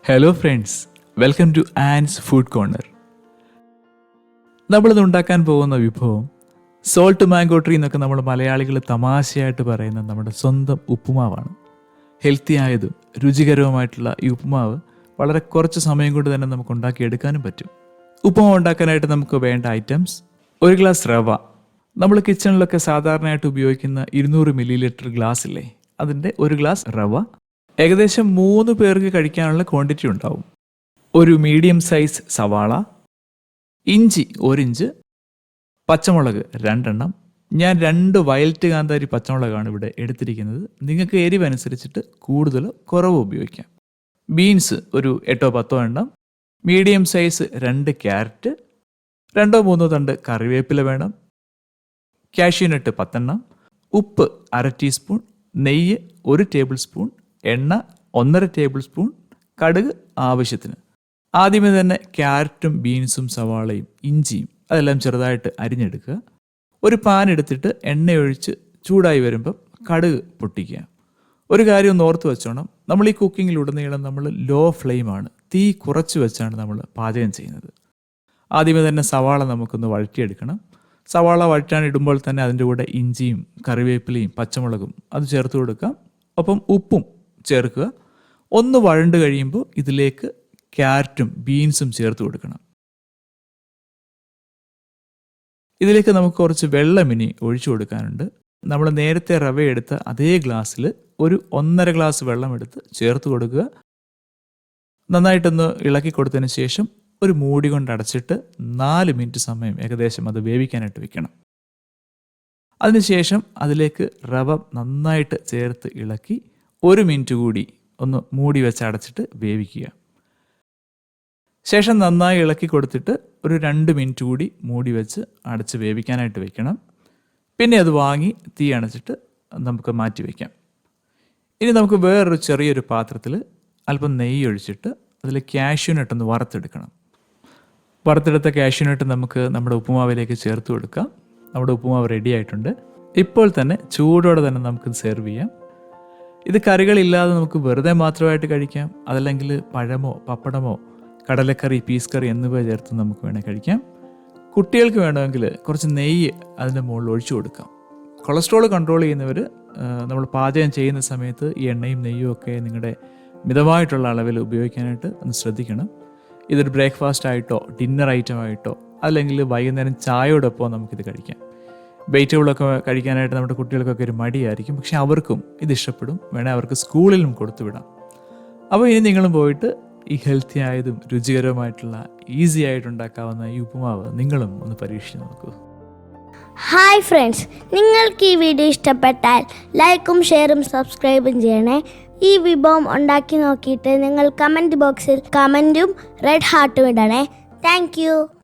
Hello friends, welcome to Ann's food corner. നമ്മളിത് ഉണ്ടാക്കാൻ പോകുന്ന വിഭവം സോൾട്ട് മാംഗോ ട്രീ എന്നൊക്കെ നമ്മൾ മലയാളികൾ തമാശയായിട്ട് പറയുന്ന നമ്മുടെ സ്വന്തം ഉപ്പുമാവാണ്. ഹെൽത്തി ആയതും രുചികരവുമായിട്ടുള്ള ഈ ഉപ്പുമാവ് വളരെ കുറച്ച് സമയം കൊണ്ട് തന്നെ നമുക്ക് ഉണ്ടാക്കിയെടുക്കാനും പറ്റും. ഉപ്പുമാവ് ഉണ്ടാക്കാനായിട്ട് നമുക്ക് വേണ്ട ഐറ്റംസ്: 1 ഗ്ലാസ് റവ. നമ്മൾ കിച്ചണിലൊക്കെ സാധാരണയായിട്ട് ഉപയോഗിക്കുന്ന 200 ml ഗ്ലാസ് ഇല്ലേ, അതിൻ്റെ 1 ഗ്ലാസ് റവ. ഏകദേശം 3 പേർക്ക് കഴിക്കാനുള്ള ക്വാണ്ടിറ്റി ഉണ്ടാവും. ഒരു മീഡിയം സൈസ് സവാള, ഇഞ്ചി 1 ഇഞ്ച്, പച്ചമുളക് 2 എണ്ണം. ഞാൻ 2 വയലറ്റ് കാന്താരി പച്ചമുളകാണ് ഇവിടെ എടുത്തിരിക്കുന്നത്. നിങ്ങൾക്ക് എരിവനുസരിച്ചിട്ട് കൂടുതൽ കുറവ് ഉപയോഗിക്കാം. ബീൻസ് ഒരു 8-10 എണ്ണം. മീഡിയം സൈസ് 2 ക്യാരറ്റ്, 2-3 തണ്ട് കറിവേപ്പില വേണം. കാഷ്യൂനട്ട് 10 എണ്ണം. ഉപ്പ് 1/2 ടീസ്പൂൺ. നെയ്യ് 1 ടേബിൾ സ്പൂൺ. എണ്ണ 1.5 ടേബിൾ സ്പൂൺ. കടുക് ആവശ്യത്തിന്. ആദ്യമേ തന്നെ ക്യാരറ്റും ബീൻസും സവാളയും ഇഞ്ചിയും അതെല്ലാം ചെറുതായിട്ട് അരിഞ്ഞെടുക്കുക. ഒരു പാൻ എടുത്തിട്ട് എണ്ണയൊഴിച്ച് ചൂടായി വരുമ്പം കടുക് പൊട്ടിക്കുക. ഒരു കാര്യം ഒന്ന് ഓർത്ത് വെച്ചോണം, നമ്മൾ ഈ കുക്കിങ്ങിലുടനീളം നമ്മൾ ലോ ഫ്ലെയിമാണ്, തീ കുറച്ച് വെച്ചാണ് നമ്മൾ പാചകം ചെയ്യുന്നത്. ആദ്യമേ തന്നെ സവാള നമുക്കൊന്ന് വഴറ്റിയെടുക്കണം. സവാള വഴറ്റാൻ ഇടുമ്പോൾ തന്നെ അതിൻ്റെ കൂടെ ഇഞ്ചിയും കറിവേപ്പിലയും പച്ചമുളകും അത് ചേർത്ത് കൊടുക്കാം. ഒപ്പം ഉപ്പും ചേർക്കുക. ഒന്ന് വഴണ്ട് കഴിയുമ്പോൾ ഇതിലേക്ക് ക്യാരറ്റും ബീൻസും ചേർത്ത് കൊടുക്കണം. ഇതിലേക്ക് നമുക്ക് കുറച്ച് വെള്ളം ഇനി ഒഴിച്ചു കൊടുക്കാനുണ്ട്. നമ്മൾ നേരത്തെ റവ എടുത്ത അതേ ഗ്ലാസ്സിൽ ഒരു 1.5 ഗ്ലാസ് വെള്ളം എടുത്ത് ചേർത്ത് കൊടുക്കുക. നന്നായിട്ടൊന്ന് ഇളക്കി കൊടുത്തതിന് ശേഷം ഒരു മൂടി കൊണ്ട് അടച്ചിട്ട് 4 മിനിറ്റ് സമയം ഏകദേശം അത് വേവിക്കാനായിട്ട് വെക്കണം. അതിനുശേഷം അതിലേക്ക് റവ നന്നായിട്ട് ചേർത്ത് ഇളക്കി 1 മിനിറ്റ് കൂടി ഒന്ന് മൂടി വെച്ച് അടച്ചിട്ട് വേവിക്കുക. ശേഷം നന്നായി ഇളക്കി കൊടുത്തിട്ട് ഒരു 2 മിനിറ്റ് കൂടി മൂടി വെച്ച് അടച്ച് വേവിക്കാനായിട്ട് വെക്കണം. പിന്നെ അത് വാങ്ങി തീ അണച്ചിട്ട് നമുക്ക് മാറ്റി വയ്ക്കാം. ഇനി നമുക്ക് വേറൊരു ചെറിയൊരു പാത്രത്തിൽ അല്പം നെയ്യ് ഒഴിച്ചിട്ട് അതിൽ കാഷ്യൂനട്ടൊന്ന് വറുത്തെടുക്കണം. വറുത്തെടുത്ത കാഷ്യൂനട്ട് നമുക്ക് നമ്മുടെ ഉപ്പുമാവിലേക്ക് ചേർത്ത് കൊടുക്കാം. നമ്മുടെ ഉപ്പുമാവ് റെഡി ആയിട്ടുണ്ട്. ഇപ്പോൾ തന്നെ ചൂടോടെ തന്നെ നമുക്ക് സെർവ് ചെയ്യാം. ഇത് കറികളില്ലാതെ നമുക്ക് വെറുതെ മാത്രമായിട്ട് കഴിക്കാം. അതല്ലെങ്കിൽ പഴമോ പപ്പടമോ കടലക്കറി പീസ് കറി എന്നിവ ചേർത്ത് നമുക്ക് വേണേൽ കഴിക്കാം. കുട്ടികൾക്ക് വേണമെങ്കിൽ കുറച്ച് നെയ്യ് അതിൻ്റെ മുകളിൽ ഒഴിച്ചു കൊടുക്കാം. കൊളസ്ട്രോൾ കൺട്രോൾ ചെയ്യുന്നവർ നമ്മൾ പാചകം ചെയ്യുന്ന സമയത്ത് ഈ എണ്ണയും നെയ്യും ഒക്കെ നിങ്ങളുടെ മിതമായിട്ടുള്ള അളവിൽ ഉപയോഗിക്കാനായിട്ട് ഒന്ന് ശ്രദ്ധിക്കണം. ഇതൊരു ബ്രേക്ക്ഫാസ്റ്റ് ആയിട്ടോ ഡിന്നർ ഐറ്റം ആയിട്ടോ അല്ലെങ്കിൽ വൈകുന്നേരം ചായയോടൊപ്പം നമുക്കിത് കഴിക്കാം. വെജിറ്റബിളൊക്കെ കഴിക്കാനായിട്ട് നമ്മുടെ കുട്ടികൾക്കൊക്കെ ഒരു മടിയായിരിക്കും, പക്ഷെ അവർക്കും ഇത് ഇഷ്ടപ്പെടും. വേണേൽ അവർക്ക് സ്കൂളിലും കൊടുത്തു വിടാം. അപ്പോൾ ഇനി നിങ്ങളും പോയിട്ട് ഈ ഹെൽത്തി ആയതും രുചികരവുമായിട്ടുള്ള ഈസി ആയിട്ടുണ്ടാക്കാവുന്ന ഈ ഉപ്പുമാവ് നിങ്ങളും ഒന്ന് പരീക്ഷിച്ച് നോക്കൂ. ഹായ് ഫ്രണ്ട്സ്, നിങ്ങൾക്ക് ഈ വീഡിയോ ഇഷ്ടപ്പെട്ടാൽ ലൈക്കും ഷെയറും സബ്സ്ക്രൈബും ചെയ്യണേ. ഈ വിഭവം ഉണ്ടാക്കി നോക്കിയിട്ട് നിങ്ങൾ കമൻറ്റ് ബോക്സിൽ കമൻറ്റും റെഡ് ഹാർട്ടും ഇടണേ. Thank U.